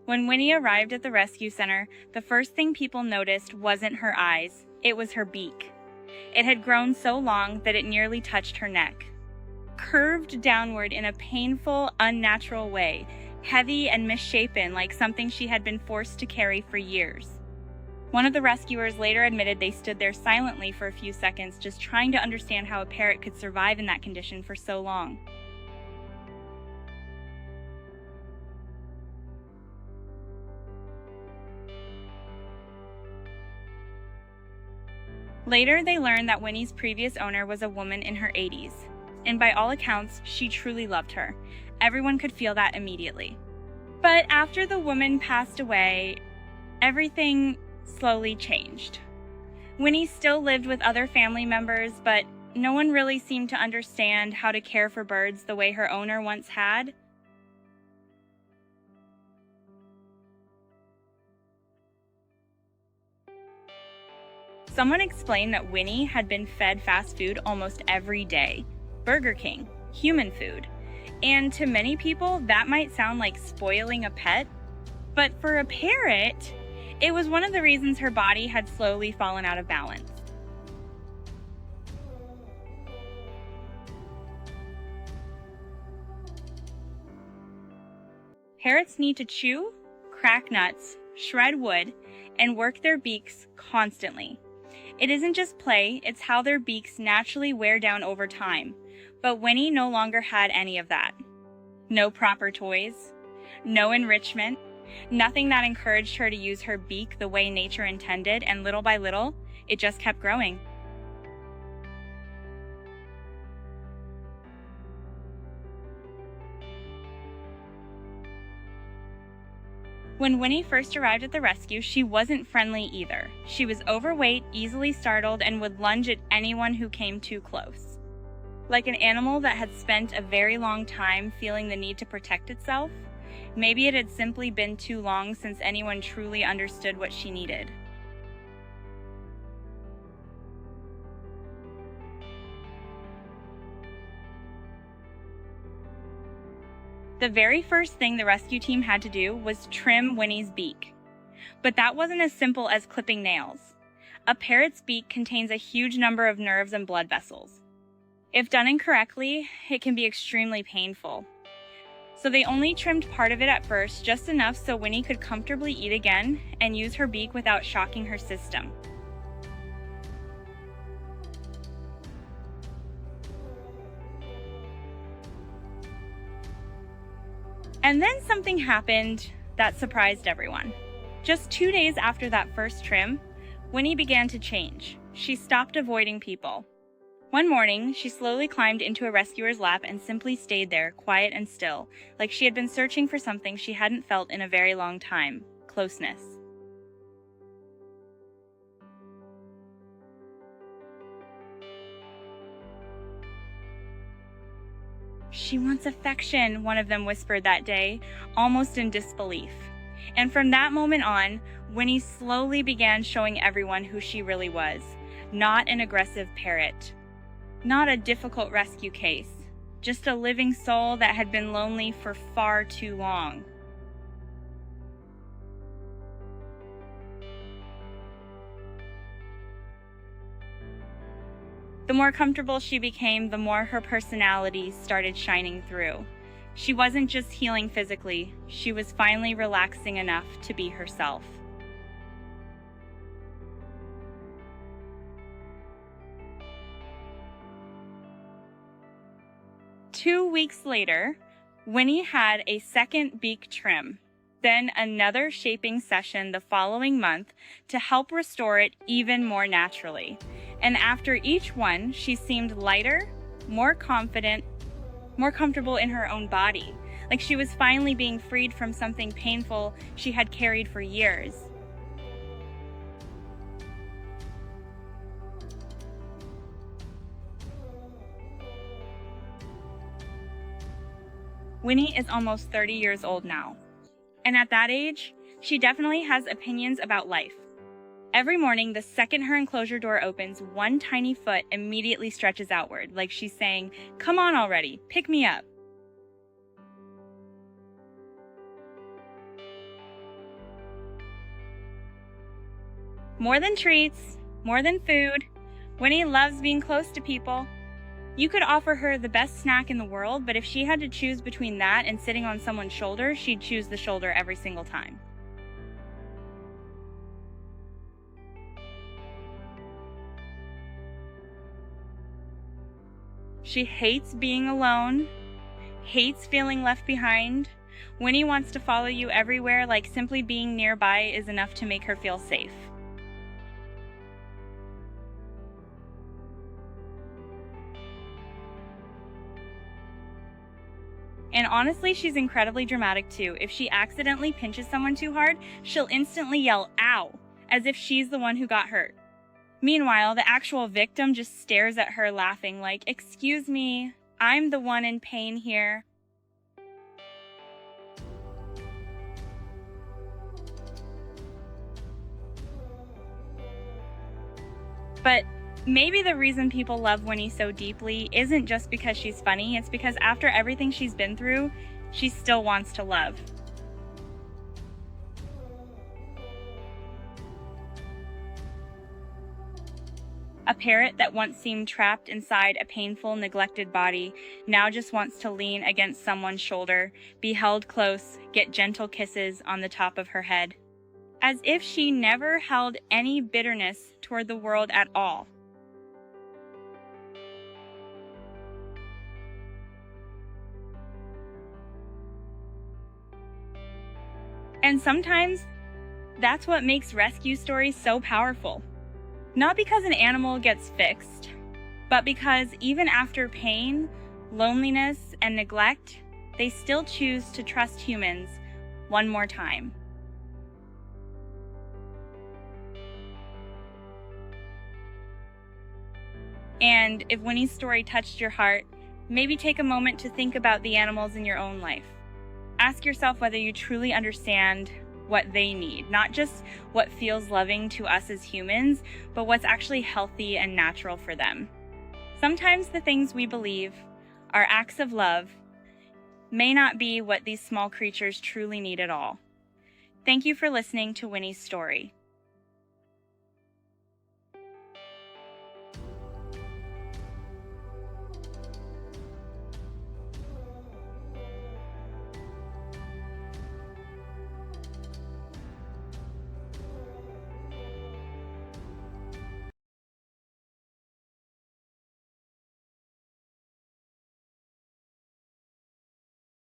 When Winnie arrived at the rescue center, the first thing people noticed wasn't her eyes, it was her beak. It had grown so long that it nearly touched her neck. Curved downward in a painful, unnatural way, heavy and misshapen like something she had been forced to carry for years. One of the rescuers later admitted they stood there silently for a few seconds, just trying to understand how a parrot could survive in that condition for so long. Later, they learned that Winnie's previous owner was a woman in her 80s, and by all accounts, she truly loved her. Everyone could feel that immediately. But after the woman passed away, everything slowly changed. Winnie still lived with other family members, but no one really seemed to understand how to care for birds the way her owner once had. Someone explained that Winnie had been fed fast food almost every day. Burger King, human food. And to many people, that might sound like spoiling a pet, but for a parrot, it was one of the reasons her body had slowly fallen out of balance. Parrots need to chew, crack nuts, shred wood, and work their beaks constantly. It isn't just play, it's how their beaks naturally wear down over time. But Winnie no longer had any of that. No proper toys, no enrichment, nothing that encouraged her to use her beak the way nature intended, and little by little, it just kept growing. When Winnie first arrived at the rescue, she wasn't friendly either. She was overweight, easily startled, and would lunge at anyone who came too close. Like an animal that had spent a very long time feeling the need to protect itself, maybe it had simply been too long since anyone truly understood what she needed. The very first thing the rescue team had to do was trim Winnie's beak. But that wasn't as simple as clipping nails. A parrot's beak contains a huge number of nerves and blood vessels. If done incorrectly, it can be extremely painful. So they only trimmed part of it at first, just enough so Winnie could comfortably eat again and use her beak without shocking her system. And then something happened that surprised everyone. Just 2 days after that first trim, Winnie began to change. She stopped avoiding people. One morning, she slowly climbed into a rescuer's lap and simply stayed there, quiet and still, like she had been searching for something she hadn't felt in a very long time: closeness. "She wants affection," one of them whispered that day, almost in disbelief. And from that moment on, Winnie slowly began showing everyone who she really was. Not an aggressive parrot. Not a difficult rescue case. Just a living soul that had been lonely for far too long. The more comfortable she became, the more her personality started shining through. She wasn't just healing physically, she was finally relaxing enough to be herself. Two weeks later, Winnie had a second beak trim, then another shaping session the following month to help restore it even more naturally. And after each one, she seemed lighter, more confident, more comfortable in her own body, like she was finally being freed from something painful she had carried for years. Winnie is almost 30 years old now, and at that age, she definitely has opinions about life. Every morning, the second her enclosure door opens, one tiny foot immediately stretches outward, like she's saying, "Come on already, pick me up." More than treats, more than food, Winnie loves being close to people. You could offer her the best snack in the world, but if she had to choose between that and sitting on someone's shoulder, she'd choose the shoulder every single time. She hates being alone, hates feeling left behind. Winnie wants to follow you everywhere, like simply being nearby is enough to make her feel safe. And honestly, she's incredibly dramatic too. If she accidentally pinches someone too hard, she'll instantly yell, "Ow," as if she's the one who got hurt. Meanwhile, the actual victim just stares at her laughing like, "Excuse me, I'm the one in pain here." But maybe the reason people love Winnie so deeply isn't just because she's funny, it's because after everything she's been through, she still wants to love. A parrot that once seemed trapped inside a painful, neglected body now just wants to lean against someone's shoulder, be held close, get gentle kisses on the top of her head. As if she never held any bitterness toward the world at all. And sometimes, that's what makes rescue stories so powerful. Not because an animal gets fixed, but because even after pain, loneliness, and neglect, they still choose to trust humans one more time. And if Winnie's story touched your heart, maybe take a moment to think about the animals in your own life. Ask yourself whether you truly understand what they need, not just what feels loving to us as humans, but what's actually healthy and natural for them. Sometimes the things we believe are acts of love may not be what these small creatures truly need at all. Thank you for listening to Winnie's story.